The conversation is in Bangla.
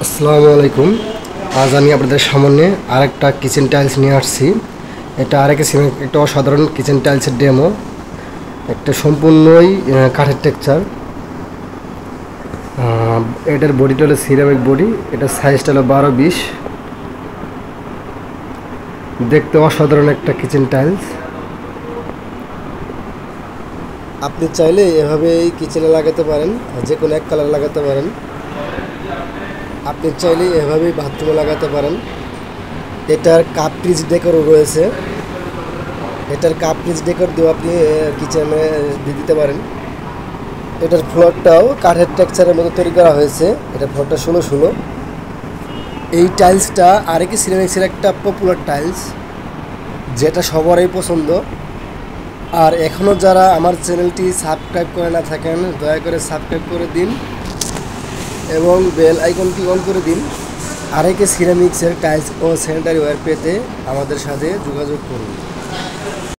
আসসালামু আলাইকুম। আজ আমি আপনাদের সামনে আরেকটা কিচেন টাইলস নিয়ে আসছি। এটা একটা অসাধারণ কিচেন টাইলসের ডেমো। একটা সম্পূর্ণই কাঠের টেক্সচার। এটার বডিটা হলো সিরামিক বডি। এটার সাইজটা হলো 12-20। দেখতে অসাধারণ একটা কিচেন টাইলস। আপনি চাইলে এভাবে এই কিচেনে লাগাতে পারেন, যে কোনো এক কালার লাগাতে পারেন। আপনি চাইলে এভাবেই বাথরুমে লাগাতে পারেন। এটার কাপ পিস ডেকোরও রয়েছে। এটার কাপ পিস ডেকোর দিয়েও আপনি কিচেনে দিয়ে দিতে পারেন। এটার ফ্লোরটাও কাঠের টেক্সচারের মতো তৈরি করা হয়েছে। এটার ফ্লোরটা 16-16। এই টাইলসটা আরেকি সিরামিক্সের একটা পপুলার টাইলস, যেটা সবারই পছন্দ। আর এখনও যারা আমার চ্যানেলটি সাবস্ক্রাইব করে না থাকেন, দয়া করে সাবস্ক্রাইব করে দিন এবং বেল আইকনটি অন করে দিন। আরেকে সিরামিক্সের টাইলস ও স্যানিটারি ওয়্যার পেতে আমাদের সাথে যোগাযোগ করুন।